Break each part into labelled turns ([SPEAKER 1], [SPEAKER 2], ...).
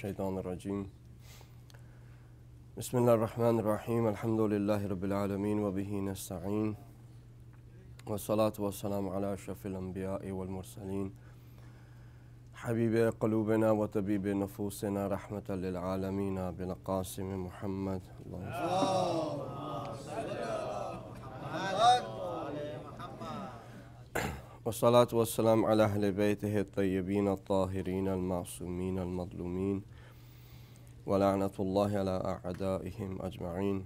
[SPEAKER 1] الشيطان الرجيم بسم الله الرحمن الرحيم الحمد لله رب العالمين وبه نستعين والصلاة والسلام على أشرف الأنبياء والمرسلين حبيب قلوبنا وطبيب نفوسنا رحمة للعالمين بالقاسم محمد والصلاة والسلام على أهل بيته الطيبين الطاهرين المعصومين المظلومين ولعنة الله على أعدائهم أجمعين.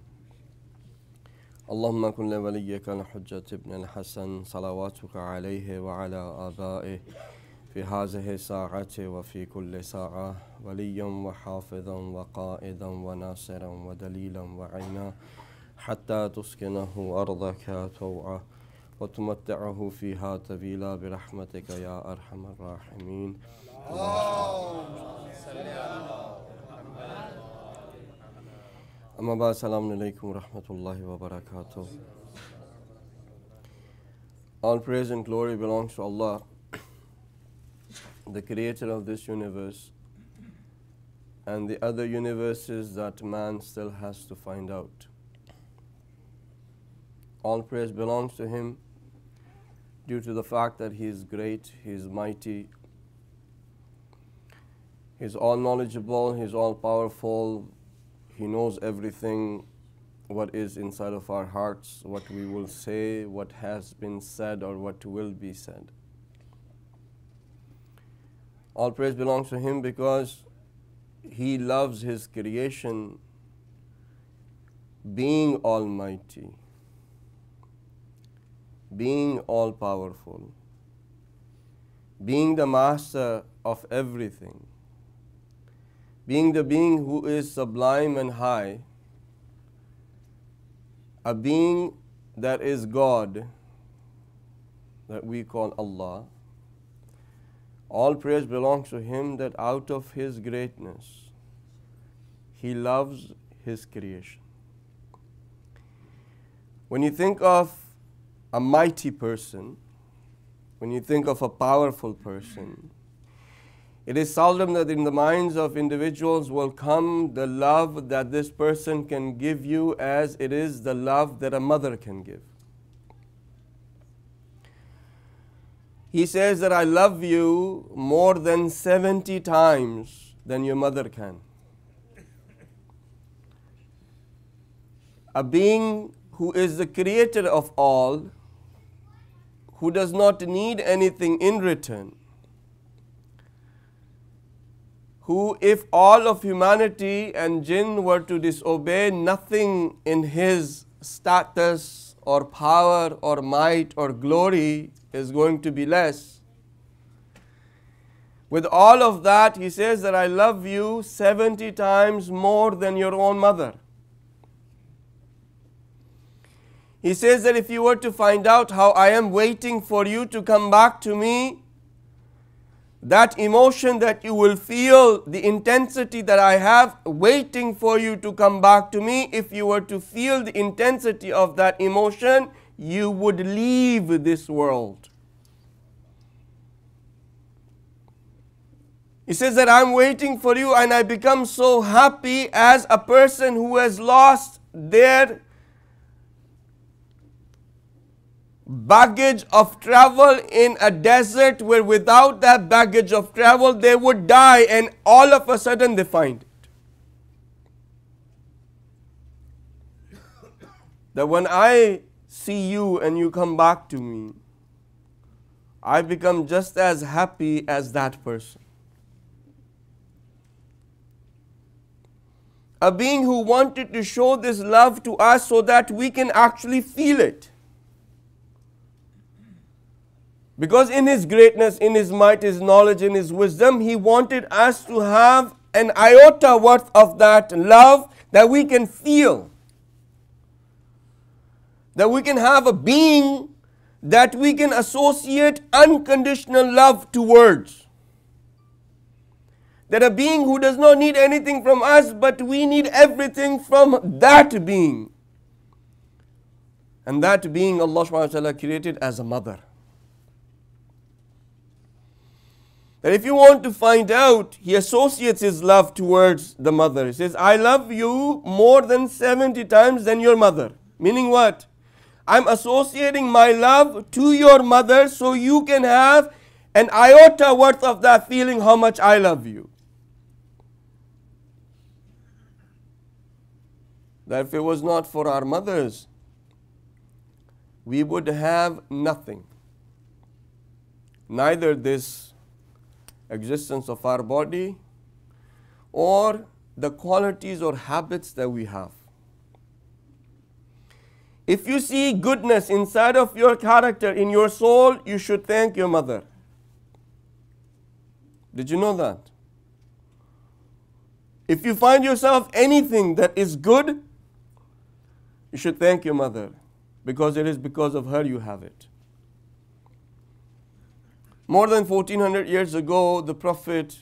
[SPEAKER 1] اللهم كن لوليك الحجة ابن الحسن صلواتك عليه وعلى آبائه في هذه الساعة وفي كل ساعة وليا وحافظا وقائدا وناصرا ودليلا وعينا حتى تسكنه أرضك طوعا وتمتعه فيها طويلا برحمتك يا أرحم الراحمين. أما بعد السلام عليكم ورحمة الله وبركاته. All praise and glory belongs to Allah, the creator of this universe and the other universes that man still has to find out. All praise belongs to Him due to the fact that He is great, He is mighty, He is all knowledgeable, He is all powerful, He knows everything, what is inside of our hearts, what we will say, what has been said or what will be said. All praise belongs to Him because He loves His creation, being almighty, being all powerful, being the master of everything, being the being who is sublime and high, a being that is God, that we call Allah. All praise belongs to Him that out of His greatness, He loves His creation. When you think of a mighty person, when you think of a powerful person, it is seldom that in the minds of individuals will come the love that this person can give you as it is the love that a mother can give. He says that I love you more than 70 times than your mother can. A being who is the creator of all, who does not need anything in return, who, if all of humanity and jinn were to disobey, nothing in His status or power or might or glory is going to be less. With all of that, He says that I love you 70 times more than your own mother. He says that if you were to find out how I am waiting for you to come back to me, that emotion that you will feel, the intensity that I have waiting for you to come back to me, if you were to feel the intensity of that emotion, you would leave this world. He says that I'm waiting for you and I become so happy as a person who has lost their baggage of travel in a desert where without that baggage of travel they would die, and all of a sudden they find it. That when I see you and you come back to me, I become just as happy as that person. A being who wanted to show this love to us so that we can actually feel it. Because in His greatness, in His might, His knowledge, in His wisdom, He wanted us to have an iota worth of that love that we can feel. That we can have a being that we can associate unconditional love towards. That a being who does not need anything from us, but we need everything from that being. And that being Allah subhanahu wa ta'ala created as a mother. That if you want to find out, he associates his love towards the mother. He says, I love you more than 70 times than your mother. Meaning what? I'm associating my love to your mother so you can have an iota worth of that feeling how much I love you. That if it was not for our mothers, we would have nothing. Neither this existence of our body or the qualities or habits that we have. If you see goodness inside of your character, in your soul, you should thank your mother. Did you know that? If you find yourself anything that is good, you should thank your mother, because it is because of her you have it. More than 1400 years ago, the Prophet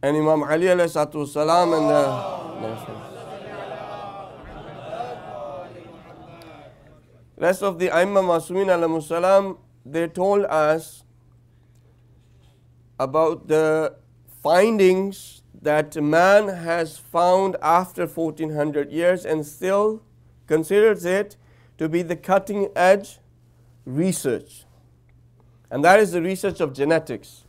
[SPEAKER 1] and Imam Ali alayhi salatu wasalam and the rest of the Aimma Masumin alayhi salam, they told us about the findings that man has found after 1400 years and still considers it to be the cutting edge research. And that is the research of genetics.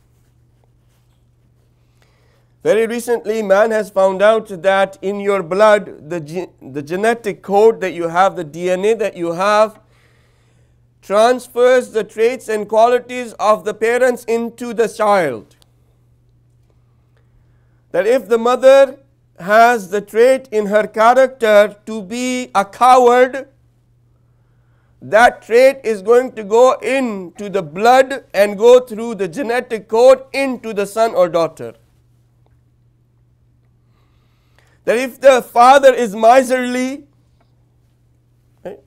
[SPEAKER 1] Very recently, man has found out that in your blood, the genetic code that you have, the DNA that you have, transfers the traits and qualities of the parents into the child. That if the mother has the trait in her character to be a coward, that trait is going to go into the blood and go through the genetic code into the son or daughter. That if the father is miserly, right?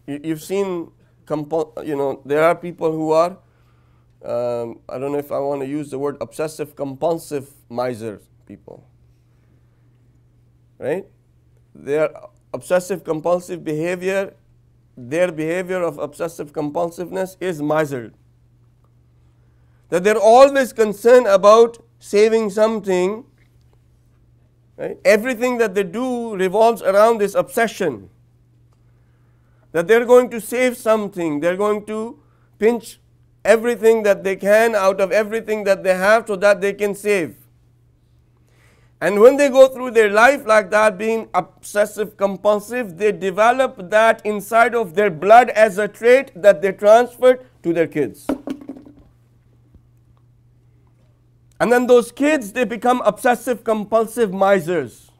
[SPEAKER 1] You've seen, there are people who are, I don't know if I want to use the word obsessive compulsive miser people, right? Their obsessive compulsive behavior, their behavior of obsessive compulsiveness is miserly. That they're always concerned about saving something, right? Everything that they do revolves around this obsession. That they're going to save something, they're going to pinch everything that they can out of everything that they have so that they can save. And when they go through their life like that, being obsessive compulsive, they develop that inside of their blood as a trait that they transfer to their kids. And then those kids, they become obsessive compulsive misers.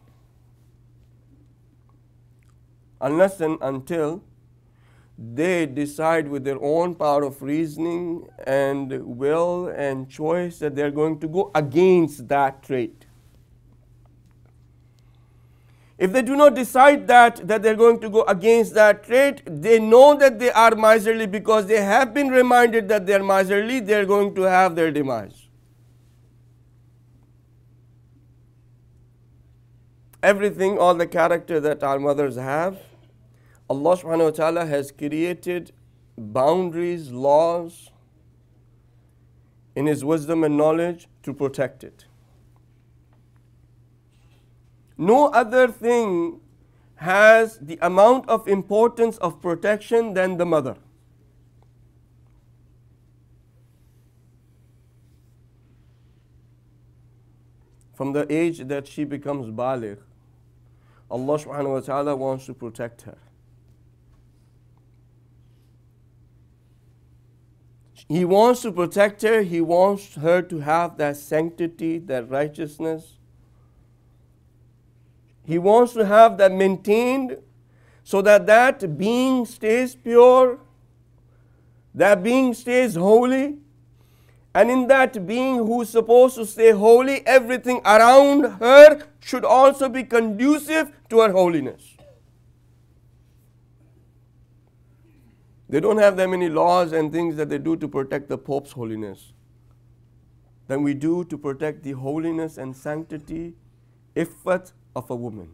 [SPEAKER 1] Unless and until they decide with their own power of reasoning and will and choice that they're going to go against that trait. If they do not decide that they're going to go against that trait, they know that they are miserly because they have been reminded that they're miserly, they're going to have their demise. Everything, all the character that our mothers have, Allah subhanahu wa ta'ala has created boundaries, laws in His wisdom and knowledge to protect it. No other thing has the amount of importance of protection than the mother. From the age that she becomes baligh, Allah subhanahu wa ta'ala wants to protect her. He wants to protect her, He wants her to have that sanctity, that righteousness. He wants to have that maintained so that that being stays pure, that being stays holy, and in that being who is supposed to stay holy, everything around her should also be conducive to her holiness. They don't have that many laws and things that they do to protect the Pope's holiness than we do to protect the holiness and sanctity, iffat of a woman.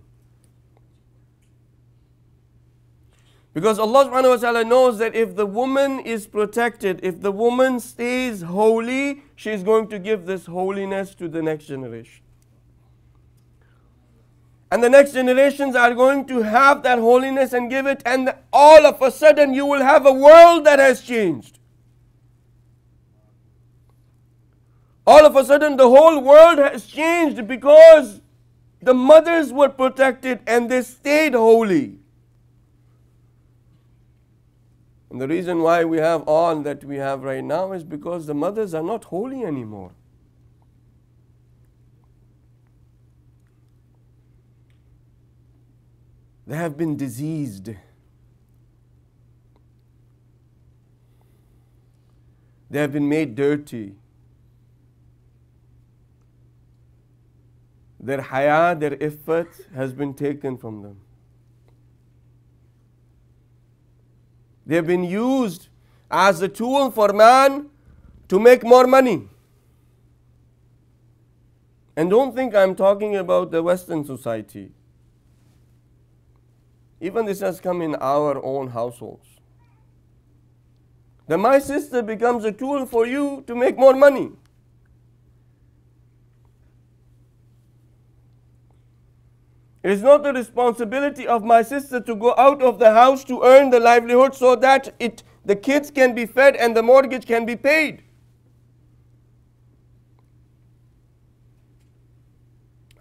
[SPEAKER 1] Because Allah subhanahu wa ta'ala knows that if the woman is protected, if the woman stays holy, she is going to give this holiness to the next generation. And the next generations are going to have that holiness and give it, and all of a sudden you will have a world that has changed. All of a sudden the whole world has changed because the mothers were protected and they stayed holy. And the reason why we have all that we have right now is because the mothers are not holy anymore. They have been diseased. They have been made dirty. Their haya, their iffat has been taken from them. They have been used as a tool for man to make more money. And don't think I'm talking about the Western society. Even this has come in our own households. Then my sister becomes a tool for you to make more money. It is not the responsibility of my sister to go out of the house to earn the livelihood so that the kids can be fed and the mortgage can be paid.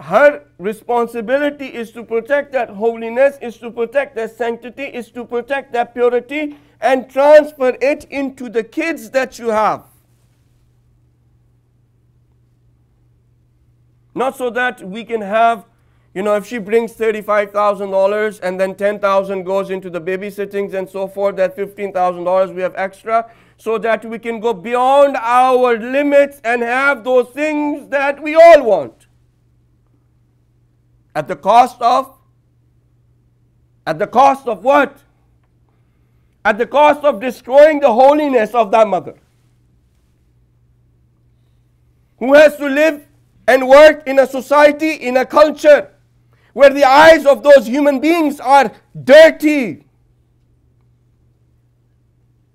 [SPEAKER 1] Her responsibility is to protect that holiness, is to protect that sanctity, is to protect that purity and transfer it into the kids that you have. Not so that we can have, if she brings $35,000 and then $10,000 goes into the babysittings and so forth, that $15,000 we have extra, so that we can go beyond our limits and have those things that we all want. At the cost of what? At the cost of destroying the holiness of that mother, who has to live and work in a society, in a culture, where the eyes of those human beings are dirty.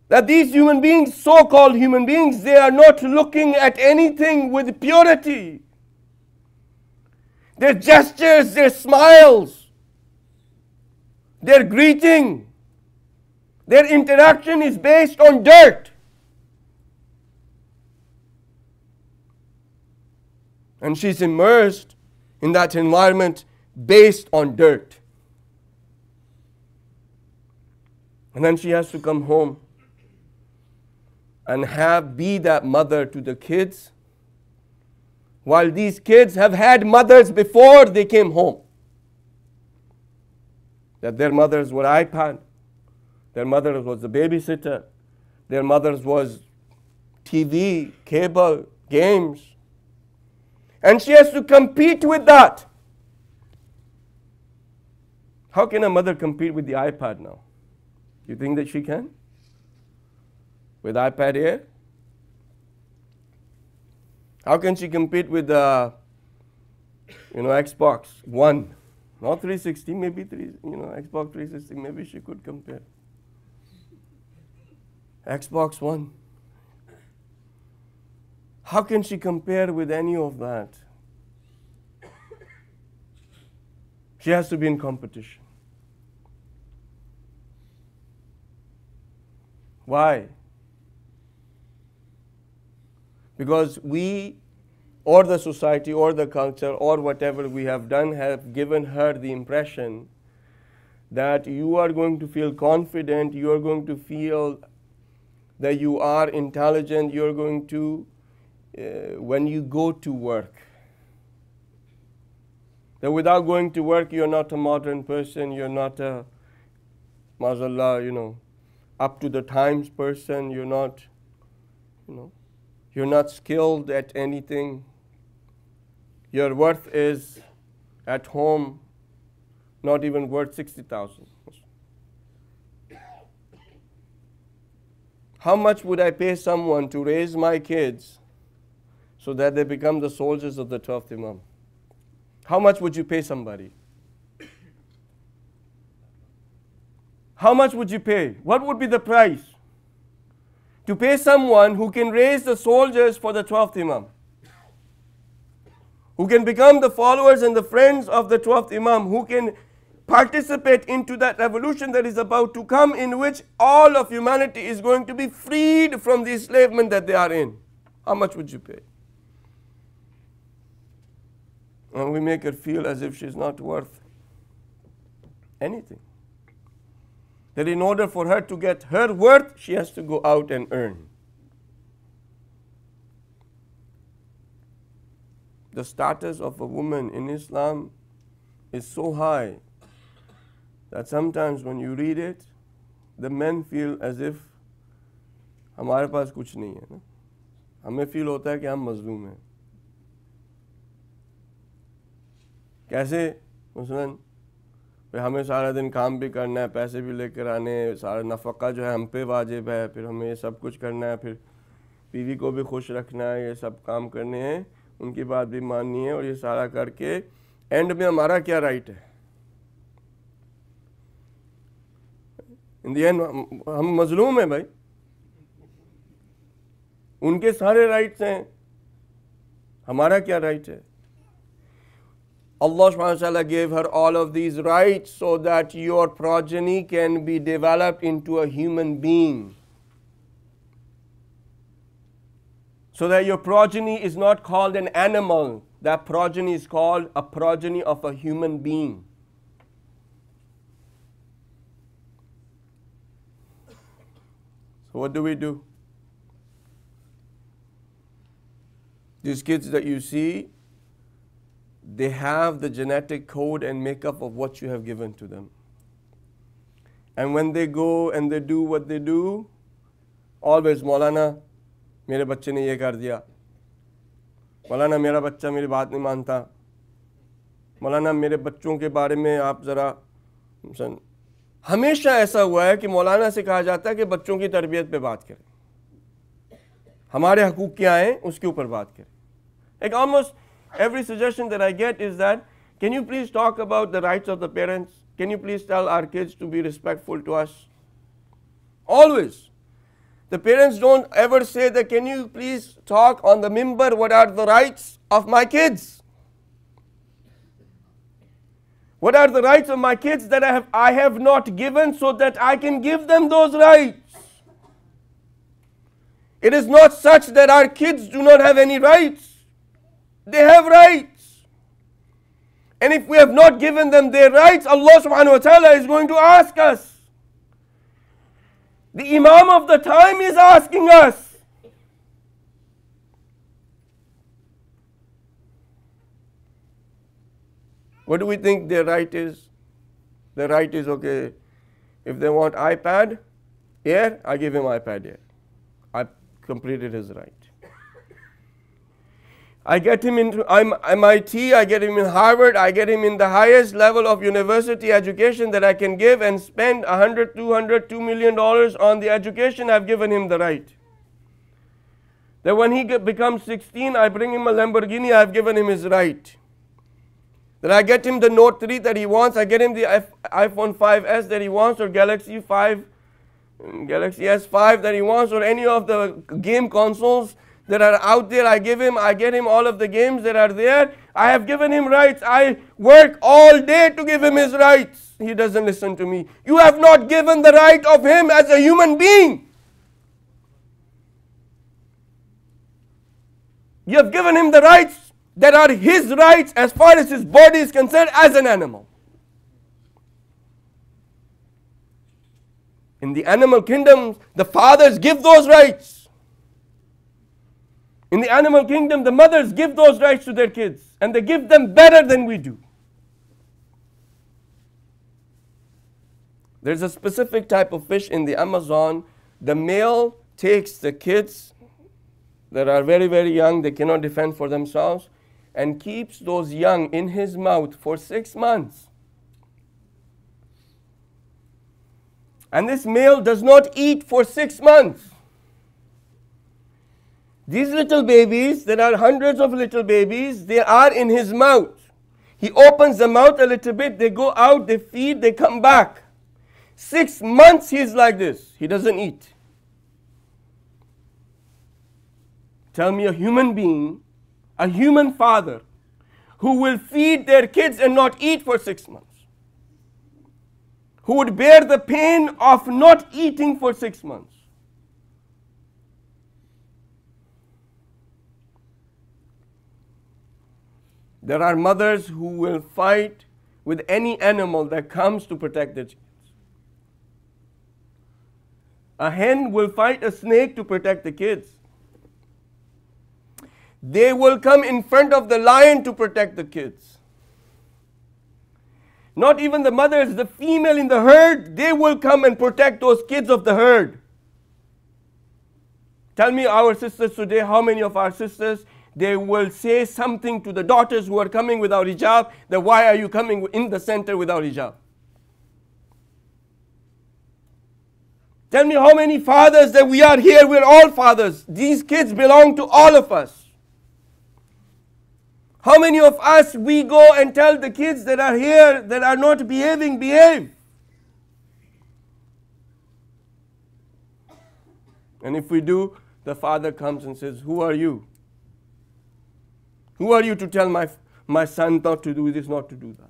[SPEAKER 1] That these human beings, so-called human beings, they are not looking at anything with purity. Their gestures, their smiles, their greeting, their interaction is based on dirt. And she's immersed in that environment based on dirt. And then she has to come home and be that mother to the kids, while these kids have had mothers before they came home. That their mothers were iPad, their mother was the babysitter, their mothers was TV, cable, games. And she has to compete with that. How can a mother compete with the iPad now? You think that she can? With iPad Air? How can she compete with Xbox One? Not 360, maybe Xbox 360, maybe she could compare. Xbox One. How can she compare with any of that? She has to be in competition. Why? Because we, or the society, or the culture, or whatever we have done, have given her the impression that you are going to feel confident, you are going to feel that you are intelligent, you are going to, when you go to work, that without going to work, you're not a modern person, you're not a, mashallah, up to the times person, you're not, you're not skilled at anything. Your worth is at home not even worth 60,000. How much would I pay someone to raise my kids so that they become the soldiers of the 12th Imam? How much would you pay somebody? How much would you pay? What would be the price to pay someone who can raise the soldiers for the 12th Imam, who can become the followers and the friends of the 12th Imam, who can participate into that revolution that is about to come, in which all of humanity is going to be freed from the enslavement that they are in? How much would you pay? And we make her feel as if she's not worth anything. That in order for her to get her worth, she has to go out and earn. The status of a woman in Islam is so high that sometimes when you read it, the men feel as if हमारे पास कुछ नहीं है ना, हमें feel होता है कि हम मजलूम हैं. कैसे मुसलन फिर हमें सारा दिन काम भी करना है, पैसे भी लेकर आने, सारा नफ़क़ा जो है हम पे वाजिब है, फिर हमें ये सब कुछ करना है, फिर बीवी को भी खुश रखना है, ये सब काम करने हैं, उनकी बात भी माननी है, और ये सारा करके एंड में हमारा क्या राइट है? इन द एंड हम मजलूम हैं भाई, उनके सारे राइट्स हैं, हमारा क्या राइट है? Allah subhanahu wa ta'ala gave her all of these rights so that your progeny can be developed into a human being. So that your progeny is not called an animal, that progeny is called a progeny of a human being. So what do? These kids that you see, they have the genetic code and makeup of what you have given to them. And when they go and they do what they do, always, Maulana, मेरे बच्चे ने ये कर दिया, मौलाना मेरा बच्चा मेरी बात नहीं मानता, मौलाना मेरे बच्चों के बारे में आप ज़रा. हमेशा ऐसा हुआ है कि मौलाना से कहा जाता है कि बच्चों की तरबियत पे बात करें, हमारे हकूक़ क्या हैं उसके ऊपर बात करें. Like almost every suggestion that I get is that, can you please talk about the rights of the parents? Can you please tell our kids to be respectful to us? Always. The parents don't ever say that, can you please talk on the mimbar, what are the rights of my kids? What are the rights of my kids that I have not given so that I can give them those rights? It is not such that our kids do not have any rights. They have rights. And if we have not given them their rights, Allah subhanahu wa ta'ala is going to ask us. The Imam of the time is asking us. What do we think their right is? Their right is, okay, if they want iPad Air, I give him iPad Air. I completed his right. I get him into MIT, I get him in Harvard, I get him in the highest level of university education that I can give, and spend $100, $200, $2 million on the education. I've given him the right. That when he becomes 16, I bring him a Lamborghini, I've given him his right. That I get him the Note 3 that he wants, I get him the iPhone 5S that he wants, or Galaxy S5 that he wants, or any of the game consoles that are out there. I get him all of the games that are there. I have given him rights. I work all day to give him his rights. He doesn't listen to me. You have not given the right of him as a human being. You have given him the rights that are his rights as far as his body is concerned as an animal. In the animal kingdom, the fathers give those rights. In the animal kingdom, the mothers give those rights to their kids, and they give them better than we do. There's a specific type of fish in the Amazon. The male takes the kids that are very, very young, they cannot defend for themselves, and keeps those young in his mouth for 6 months. And this male does not eat for 6 months. These little babies, there are hundreds of little babies, they are in his mouth. He opens the mouth a little bit, they go out, they feed, they come back. 6 months he's like this. He doesn't eat. Tell me a human being, a human father, who will feed their kids and not eat for 6 months. Who would bear the pain of not eating for 6 months. There are mothers who will fight with any animal that comes to protect their chickens. A hen will fight a snake to protect the kids. They will come in front of the lion to protect the kids. Not even the mothers, the female in the herd, they will come and protect those kids of the herd. Tell me, our sisters today, how many of our sisters, they will say something to the daughters who are coming without hijab, that why are you coming in the center without hijab? Tell me how many fathers that we are here, we're all fathers. These kids belong to all of us. How many of us we go and tell the kids that are here, that are not behaving, behave? And if we do, the father comes and says, who are you? Who are you to tell my son not to do this, not to do that?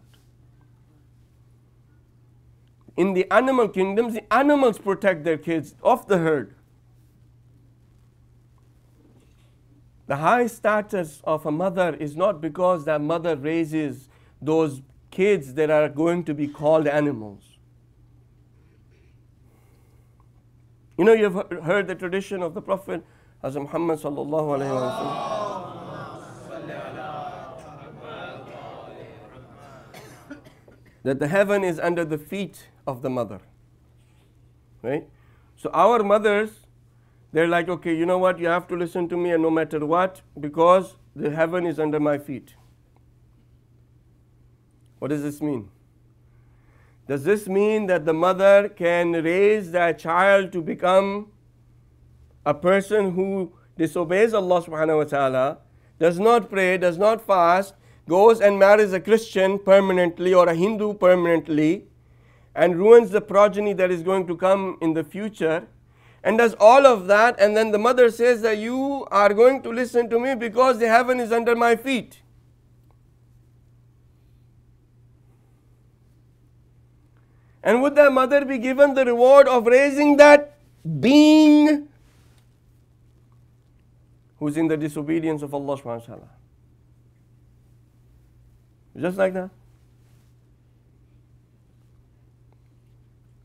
[SPEAKER 1] In the animal kingdoms, the animals protect their kids of the herd. The high status of a mother is not because that mother raises those kids that are going to be called animals. You know, you've heard the tradition of the Prophet Hazrat Muhammad sallallahu alaihi wasallam. That the heaven is under the feet of the mother. Right? So our mothers, they're like, okay, you know what, you have to listen to me and no matter what, because the heaven is under my feet. What does this mean? Does this mean that the mother can raise that child to become a person who disobeys Allah subhanahu wa ta'ala, does not pray, does not fast, goes and marries a Christian permanently or a Hindu permanently, and ruins the progeny that is going to come in the future, and does all of that, and then the mother says that you are going to listen to me because the heaven is under my feet. And would that mother be given the reward of raising that being who's in the disobedience of Allah subhanahu wa ta'ala? Just like that.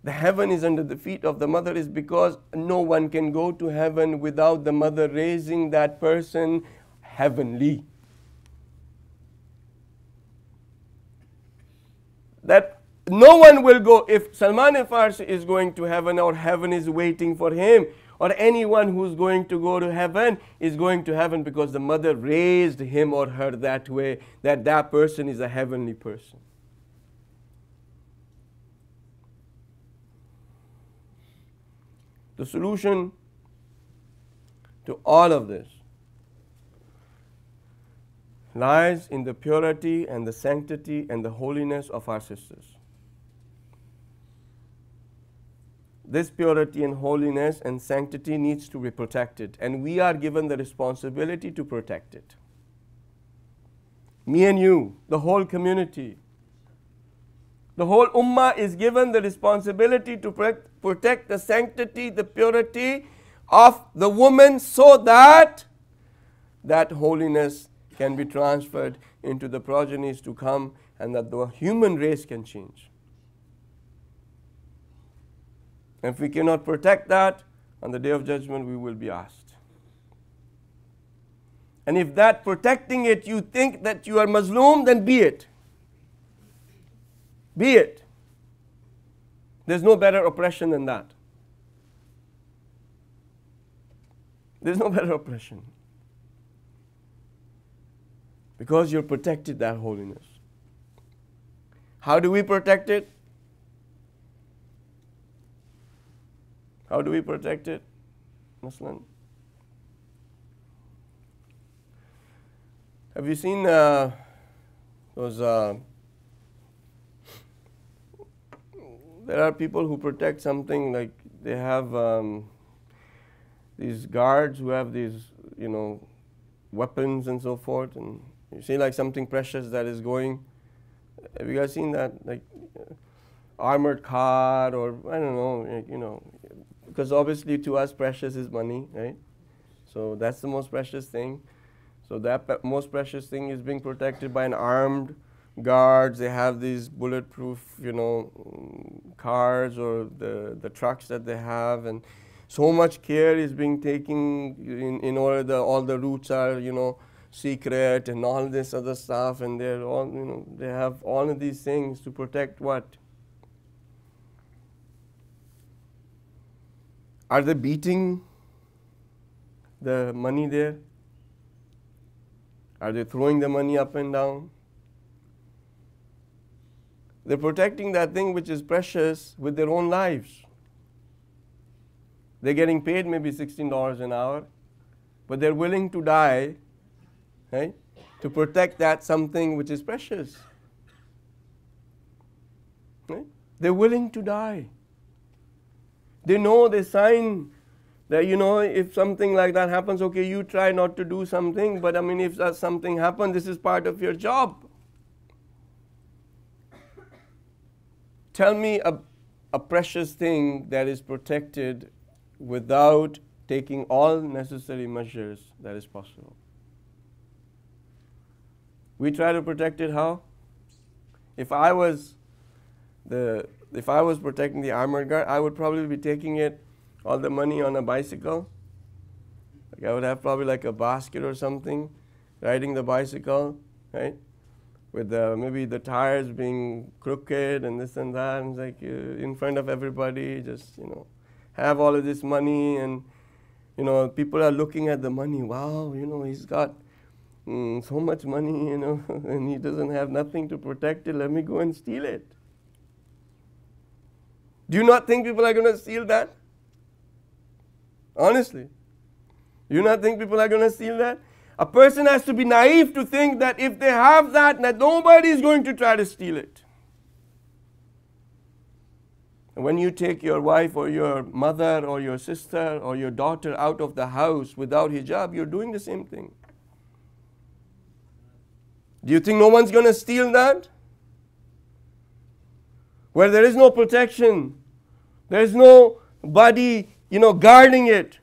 [SPEAKER 1] The heaven is under the feet of the mother is because no one can go to heaven without the mother raising that person heavenly. That no one will go, if Salman Farsi is going to heaven or heaven is waiting for him, or anyone who's going to go to heaven is going to heaven because the mother raised him or her that way, that that person is a heavenly person. The solution to all of this lies in the purity and the sanctity and the holiness of our sisters. This purity and holiness and sanctity needs to be protected, and we are given the responsibility to protect it. Me and you, the whole community, the whole ummah is given the responsibility to protect the sanctity, the purity of the woman, so that that holiness can be transferred into the progenies to come, and that the human race can change. If we cannot protect that, on the Day of Judgment we will be asked. And if that protecting it you think that you are Mazloom, then be it. Be it. There's no better oppression than that. There's no better oppression. Because you're protected that holiness. How do we protect it? How do we protect it, Muslim? Have you seen those there are people who protect something, like they have these guards who have these, weapons and so forth, and you see like something precious that is going. Have you guys seen that? Like armored car, or I don't know, because obviously to us precious is money, right? So that's the most precious thing. So that most precious thing is being protected by an armed guards. They have these bulletproof, cars, or the trucks that they have, and so much care is being taken in order that all the routes are, secret and all this other stuff, and they're all, they have all of these things to protect what? Are they beating the money there? Are they throwing the money up and down? They're protecting that thing which is precious with their own lives. They're getting paid maybe $16 an hour, but they're willing to die, right, to protect that something which is precious. Right? They're willing to die. They know, they sign that, if something like that happens, okay, you try not to do something, but if something happens, this is part of your job. Tell me a precious thing that is protected without taking all necessary measures that is possible. We try to protect it how? If I was protecting the armored guard, I would probably be taking all the money on a bicycle. Like I would have probably like a basket or something, riding the bicycle, right? With maybe the tires being crooked and this and that, and it's like in front of everybody, just have all of this money, and people are looking at the money. Wow, he's got so much money, and he doesn't have nothing to protect it. Let me go and steal it. Do you not think people are going to steal that? Honestly, do you not think people are going to steal that? A person has to be naive to think that if they have that nobody is going to try to steal it. And when you take your wife or your mother or your sister or your daughter out of the house without hijab, you're doing the same thing. Do you think no one's going to steal that? Where there is no protection, there is nobody, guarding it.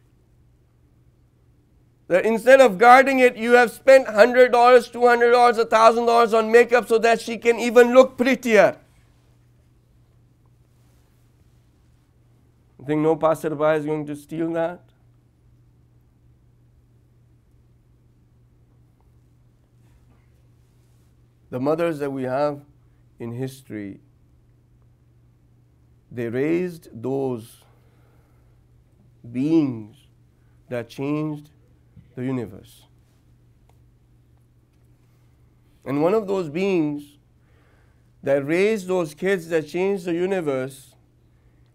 [SPEAKER 1] That instead of guarding it, you have spent $100, $200, $1,000 on makeup so that she can even look prettier. You think no passerby is going to steal that? The mothers that we have in history, they raised those beings that changed the universe. And one of those beings that raised those kids that changed the universe,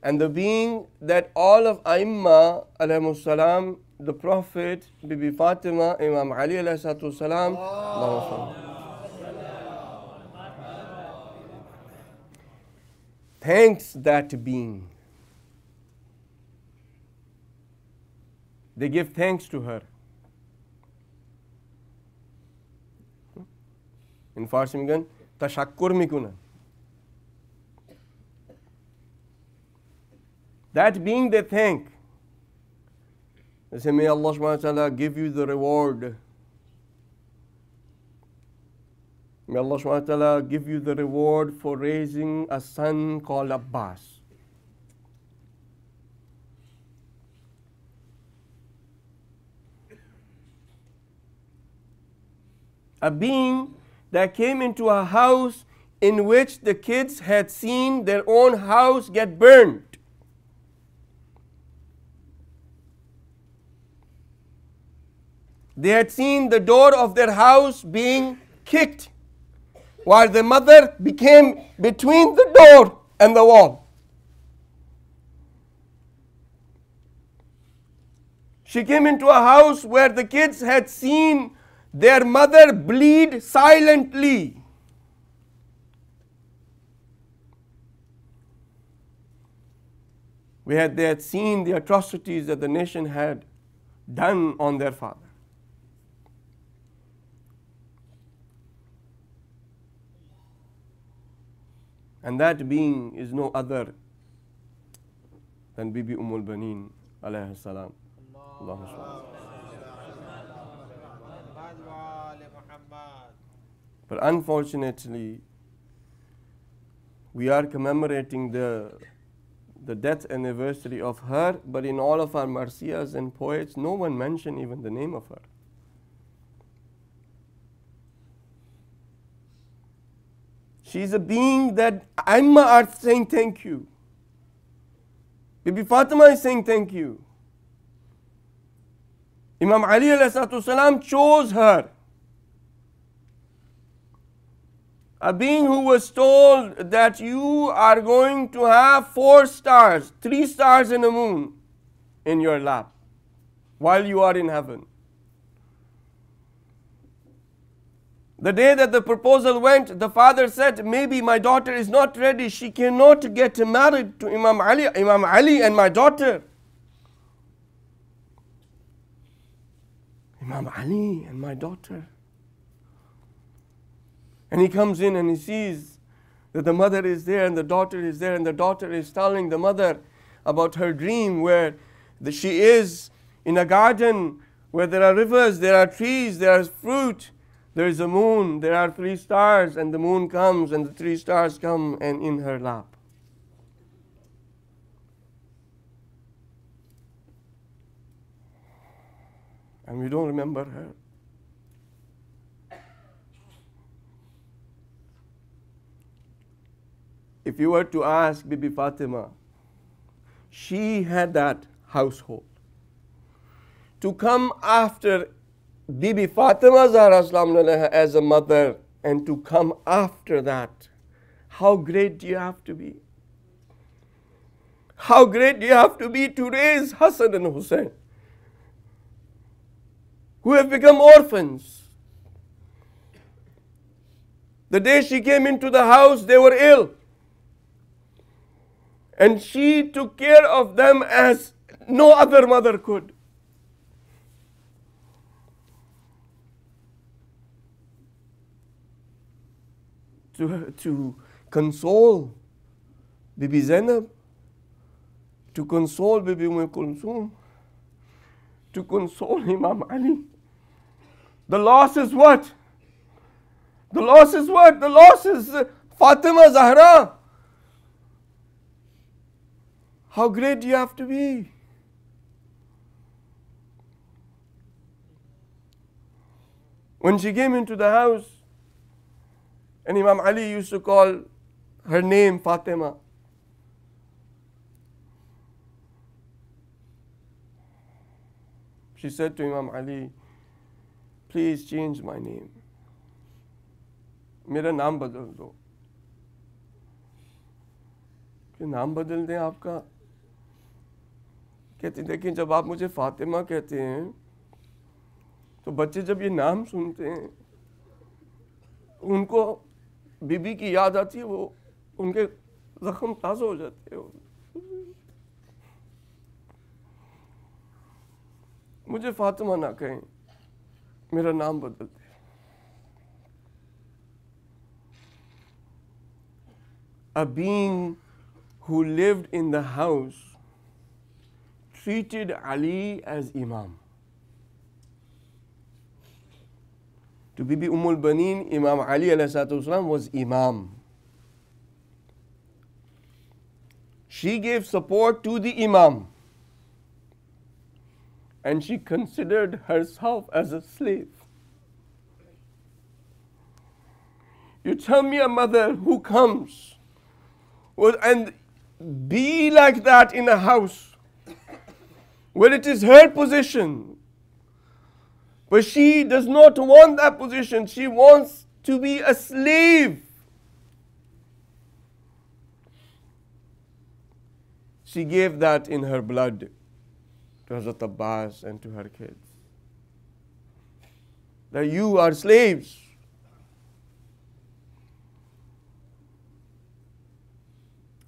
[SPEAKER 1] and the being that all of Aimma alayhimus salam, the Prophet, Bibi Fatima, Imam Ali alayhi salam, thanks that being. They give thanks to her. In Farsi megan tashakkur mikuna. That being they thank. They say, may Allah subhanahu wa ta'ala give you the reward. May Allah subhanahu wa ta'ala give you the reward for raising a son called Abbas. A being that came into a house in which the kids had seen their own house get burned. They had seen the door of their house being kicked, while the mother became between the door and the wall. She came into a house where the kids had seen their mother bleed silently. They had seen the atrocities that the nation had done on their father. And that being is no other than Bibi Baneen alayhi salam. But unfortunately, we are commemorating the death anniversary of her, but in all of our marsiyas and poets, no one mentioned even the name of her. She's a being that Aimma are saying thank you. Bibi Fatima is saying thank you. Imam Ali alayhi salam chose her. A being who was told that you are going to have 4 stars, 3 stars and a moon in your lap while you are in heaven. The day that the proposal went, the father said, maybe my daughter is not ready. She cannot get married to Imam Ali and my daughter. Imam Ali and my daughter. And he comes in and he sees that the mother is there and the daughter is there, and the daughter is telling the mother about her dream where she is in a garden where there are rivers, there are trees, there is fruit, there is a moon, there are 3 stars, and the moon comes and the 3 stars come and in her lap. And we don't remember her. If you were to ask Bibi Fatima, she had that household. To come after Bibi Fatima Zahra as a mother and to come after that, how great do you have to be? How great do you have to be to raise Hassan and Hussein, who have become orphans? The day she came into the house, they were ill. And she took care of them as no other mother could. To console Bibi Zainab, to console Bibi Kulthum, to console Imam Ali. The loss is what? The loss is what? The loss is Fatima Zahra. How great do you have to be? When she came into the house, and Imam Ali used to call her name Fatima. She said to Imam Ali, please change my name. मेरा नाम बदल दो. कि नाम बदल दें आपका? कहती देखिए जब आप मुझे फातिमा कहते हैं तो बच्चे जब ये नाम सुनते हैं उनको बीबी की याद आती है, वो उनके जख्म ताज़ा हो जाते हैं. मुझे फातिमा ना कहें, मेरा नाम बदल दें. A being who lived in the house treated Ali as Imam. To Bibi Baneen, Imam Ali ﷺ was Imam. She gave support to the Imam, and she considered herself as a slave. You tell me a mother who comes and be like that in a house where it is her position, but she does not want that position. She wants to be a slave. She gave that in her blood to Hazrat Abbas and to her kids, that you are slaves.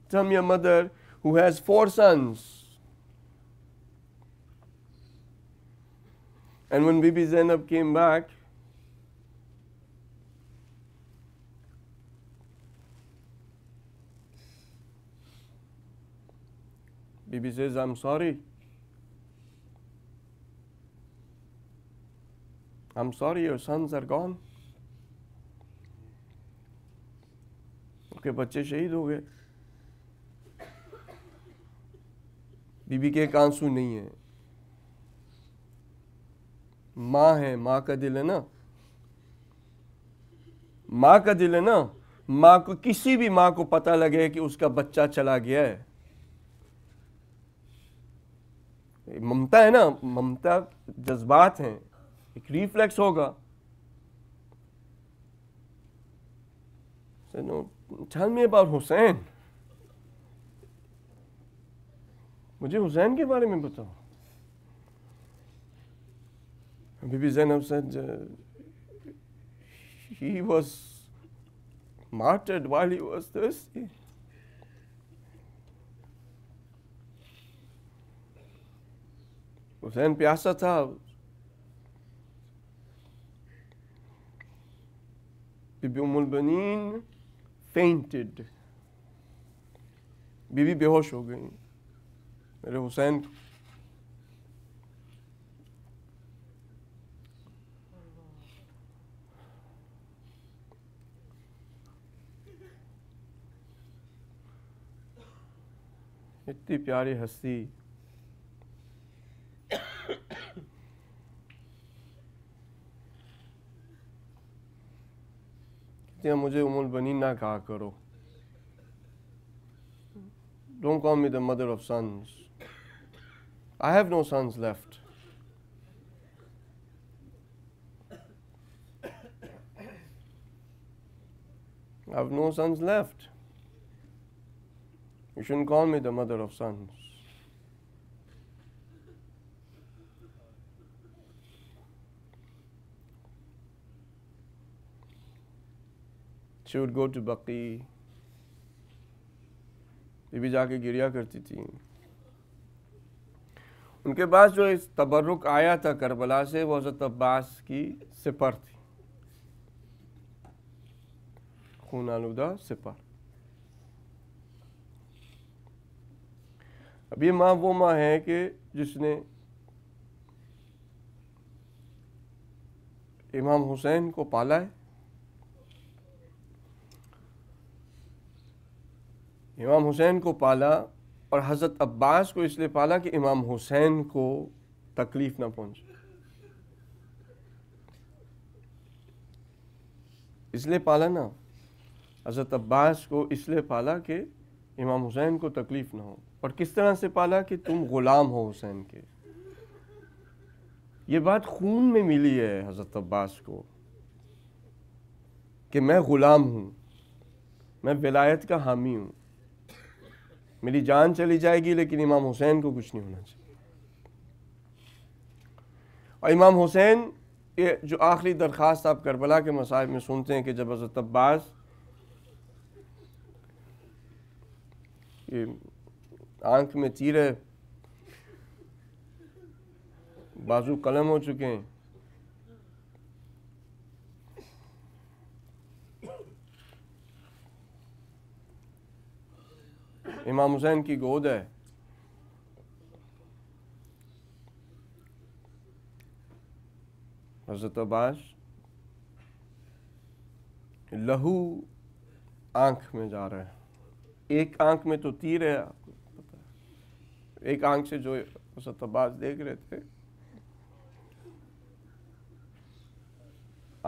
[SPEAKER 1] Tell me a mother who has 4 sons. And when Bibi Zainab came back, Bibi says, I'm sorry. I'm sorry, your sons are gone. Okay, بچے شہید ہو گئے. بیوی کے ایک آنسو نہیں ہے. ماں ہے, ماں کا دل ہے نا, ماں کا دل ہے نا. ماں کو, کسی بھی ماں کو پتہ لگے کہ اس کا بچہ چلا گیا ہے, ممتا ہے نا, ممتا جذبات ہیں, ایک ریفلیکس ہوگا. Tell me about حسین, مجھے حسین کے بارے میں بتاؤ. بی بی Zainab said he was martyred while he was thirsty. Hussain پیاسا تھا. بی بی ام البنین fainted. بی بی بے ہوش ہو گئی. میرے حسین اتنی پیاری ہستی, کہتے ہیں مجھے ام البنین نہ کہا کرو. Don't call me the mother of sons. I have no sons left. I have no sons left. You shouldn't call me the mother of sons. She would go to Baqi. بی بی جا کے گریا کرتی تھی. ان کے پاس جو اس تبرک آیا تھا کربلا سے, وہ حضرت عباس کی سپر تھی, خون آلودہ سپر. اب یہ ماں وہ ماں ہے کہ جس نے امام حسین کو پالا ہے. امام حسین کو پالا, اور حضرت عباس کو اس لیے پالا کہ امام حسین کو تکلیف نہ پہنچے. اس لیے پالا نا, حضرت عباس کو اس لیے پالا کہ امام حسین کو تکلیف نہ ہو. اور کس طرح سے پالا کہ تم غلام ہو حسین کے. یہ بات خون میں ملی ہے حضرت عباس کو کہ میں غلام ہوں, میں ولایت کا حامی ہوں, میری جان چلی جائے گی لیکن امام حسین کو کچھ نہیں ہونا چاہیے. اور امام حسین, یہ جو آخری درخواست آپ کربلا کے مصائب میں سنتے ہیں کہ جب حضرت عباس آنکھ میں تیر ہے, بازو قلم ہو چکے ہیں, امام حسین کی گود ہے, حضرت عباس لہو آنکھ میں جا رہا ہے. ایک آنکھ میں تو تیر ہے, آپ کو پتا ہے, ایک آنکھ سے جو حضرت عباس دیکھ رہے تھے,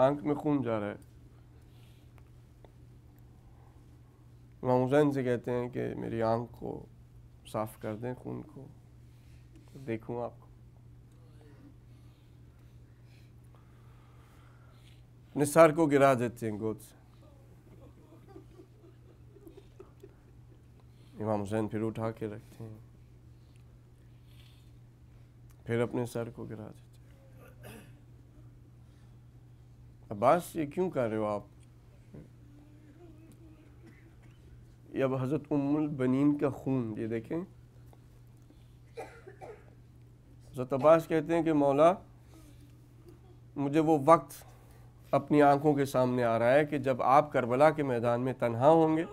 [SPEAKER 1] آنکھ میں خون جا رہا ہے. امام حسین سے کہتے ہیں کہ میری آنکھ کو صاف کر دیں, خون کو دیکھوں آپ کو. اپنے سر کو گرا دیتے ہیں گود سے. امام حسین پھر اٹھا کے رکھتے ہیں, پھر اپنے سر کو گرا دیتے ہیں. عباس یہ کیوں کر رہے ہو آپ؟ یہ اب حضرت ام البنین کا خون، یہ دیکھیں حضرت عباس کہتے ہیں کہ مولا مجھے وہ وقت اپنی آنکھوں کے سامنے آ رہا ہے کہ جب آپ کربلا کے میدان میں تنہا ہوں گے،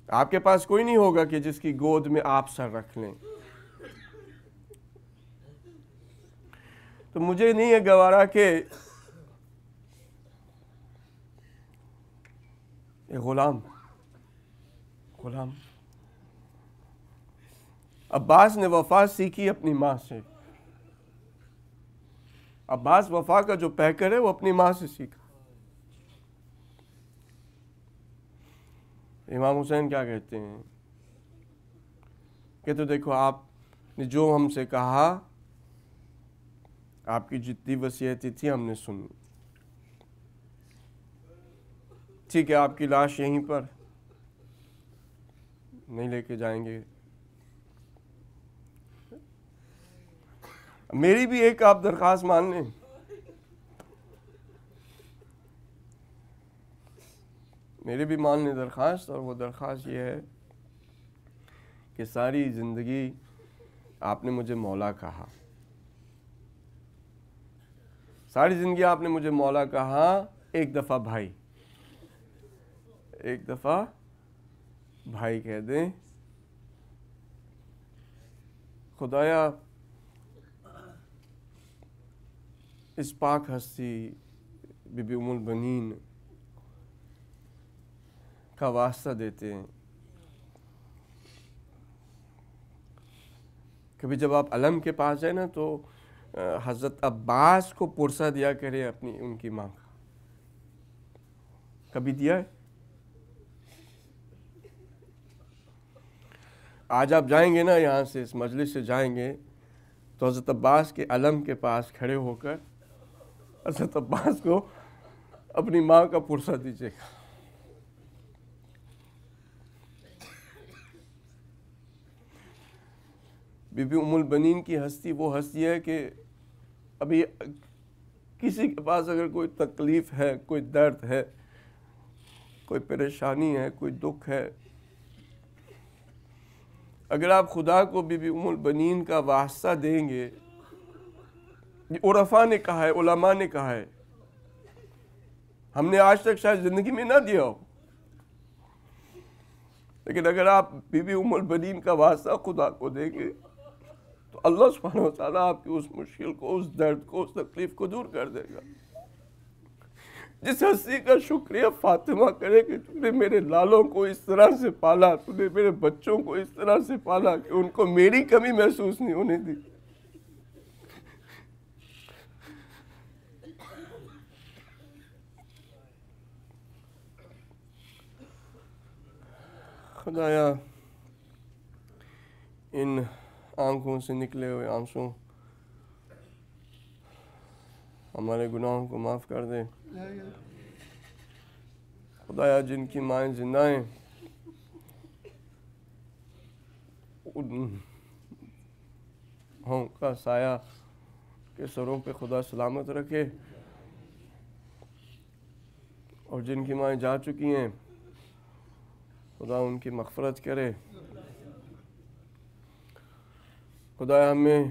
[SPEAKER 1] آپ کے پاس کوئی نہیں ہوگا کہ جس کی گود میں آپ سر رکھ لیں، تو مجھے نہیں ہے گوارا کہ غلام عباس نے وفا سیکھی اپنی ماں سے، عباس وفا کا جو پیکر ہے وہ اپنی ماں سے سیکھا۔ امام حسین کیا کہتے ہیں کہ تو دیکھو آپ نے جو ہم سے کہا، آپ کی جتنی وصیتیں تھی ہم نے سنی، ٹھیک ہے آپ کی لاش یہیں پر نہیں لے کے جائیں گے، میری بھی ایک آپ درخواست مان لیں، میری بھی مان لیں درخواست، اور وہ درخواست یہ ہے کہ ساری زندگی آپ نے مجھے مولا کہا، ساری زندگی آپ نے مجھے مولا کہا، ایک دفعہ بھائی کہہ دیں، خدایا اس پاک ہستی بی بی ام البنین کا واسطہ دیتے ہیں، کبھی جب آپ علم کے پاس جائیں نا تو حضرت عباس کو پرسہ دیا کرے اپنی ان کی ماں کا، کبھی دیا ہے؟ آج آپ جائیں گے نا یہاں سے اس مجلس سے جائیں گے تو حضرت عباس کے علم کے پاس کھڑے ہو کر حضرت عباس کو اپنی ماں کا پرسہ دیجیے گا۔ بی بی ام البنین کی ہستی وہ ہستی ہے کہ ابھی کسی کے پاس اگر کوئی تکلیف ہے، کوئی درد ہے، کوئی پریشانی ہے، کوئی دکھ ہے، اگر آپ خدا کو بی بی ام البنین کا واسطہ دیں گے، یہ عرفاء نے کہا ہے، علماء نے کہا ہے، ہم نے آج تک شاید زندگی میں نہ دیا ہو، لیکن اگر آپ بی بی ام البنین کا واسطہ خدا کو دیں گے تو اللہ سبحانہ و تعالیٰ آپ کی اس مشکل کو، اس درد کو، اس تکلیف کو دور کر دے گا۔ جس ہستی کا شکریہ فاطمہ کرے کہ تو نے میرے لالوں کو اس طرح سے پالا، تو نے میرے بچوں کو اس طرح سے پالا کہ ان کو میری کمی محسوس نہیں ہونے دی۔ خدایا ان آنکھوں سے نکلے ہوئے آنسوں ہمارے گناہوں کو معاف کر دے۔ خدایا جن کی مائیں زندہ ہیں ان کا سایہ کے سروں پہ خدا سلامت رکھے، اور جن کی مائیں جا چکی ہیں خدا ان کی مغفرت کرے۔ خدا ہمیں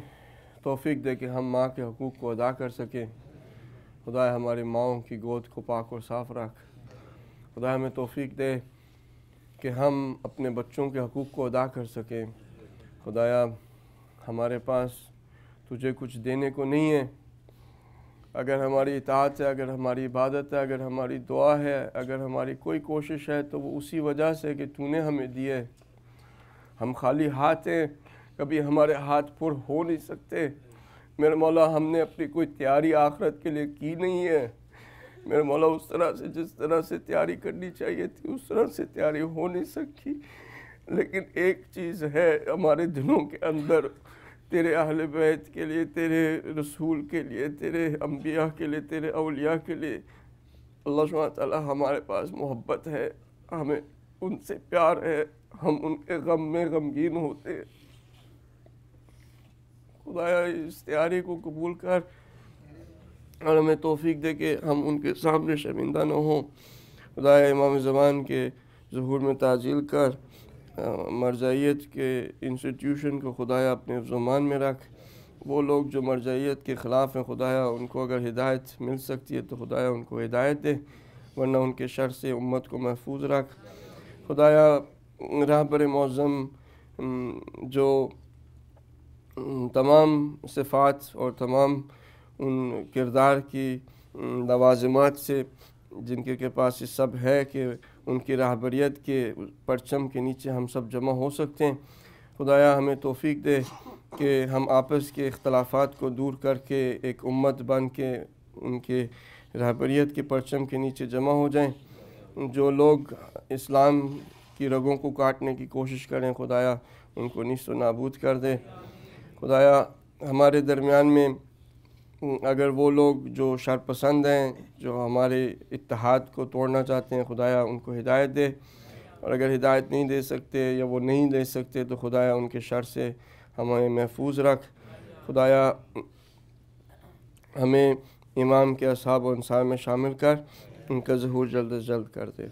[SPEAKER 1] توفیق دے کہ ہم ماں کے حقوق کو ادا کر سکیں۔ خدا ہماری ماؤں کی گود کو پاک اور صاف رکھ۔ خدا ہمیں توفیق دے کہ ہم اپنے بچوں کے حقوق کو ادا کر سکیں۔ خدایا ہمارے پاس تجھے کچھ دینے کو نہیں ہے، اگر ہماری اطاعت ہے، اگر ہماری عبادت ہے، اگر ہماری دعا ہے، اگر ہماری کوئی کوشش ہے تو وہ اسی وجہ سے کہ تو نے ہمیں دیے۔ ہم خالی ہاتھ ہیں، کبھی ہمارے ہاتھ پر ہو نہیں سکتے۔ میرے مولا ہم نے اپنی کوئی تیاری آخرت کے لیے کی نہیں ہے، میرے مولا اس طرح سے جس طرح سے تیاری کرنی چاہیے تھی اس طرح سے تیاری ہو نہیں سکی، لیکن ایک چیز ہے ہمارے دلوں کے اندر، تیرے اہل بیت کے لیے، تیرے رسول کے لیے، تیرے انبیاء کے لیے، تیرے اولیاء کے لیے اللہ سبحانہ تعالیٰ ہمارے پاس محبت ہے، ہمیں ان سے پیار ہے، ہم ان کے غم میں غمگین ہوتے ہیں۔ خدایا اس تیاری کو قبول کر اور ہمیں توفیق دے کہ ہم ان کے سامنے شرمندہ نہ ہوں۔ خدایا امام زمان کے ظہور میں تعجیل کر، مرجعیت کے انسٹیٹیوشن کو خدایا اپنے زمان میں رکھ۔ وہ لوگ جو مرجعیت کے خلاف ہیں خدایا ان کو اگر ہدایت مل سکتی ہے تو خدایا ان کو ہدایت دے، ورنہ ان کے شر سے امت کو محفوظ رکھ۔ خدایا رہبر معظم جو تمام صفات اور تمام ان کردار کی لوازمات سے جن کے پاس یہ سب ہے کہ ان کی رہبریت کے پرچم کے نیچے ہم سب جمع ہو سکتے ہیں، خدایا ہمیں توفیق دے کہ ہم آپس کے اختلافات کو دور کر کے ایک امت بن کے ان کے رہبریت کے پرچم کے نیچے جمع ہو جائیں۔ جو لوگ اسلام کی رگوں کو کاٹنے کی کوشش کریں خدایا ان کو نیست و نابود کر دے۔ خدایا ہمارے درمیان میں اگر وہ لوگ جو شرپسند ہیں، جو ہمارے اتحاد کو توڑنا چاہتے ہیں خدایا ان کو ہدایت دے، اور اگر ہدایت نہیں دے سکتے یا وہ نہیں دے سکتے تو خدایا ان کے شر سے ہمیں محفوظ رکھ۔ خدایا ہمیں امام کے اصحاب و انصار میں شامل کر، ان کا ظہور جلد از جلد کر دے۔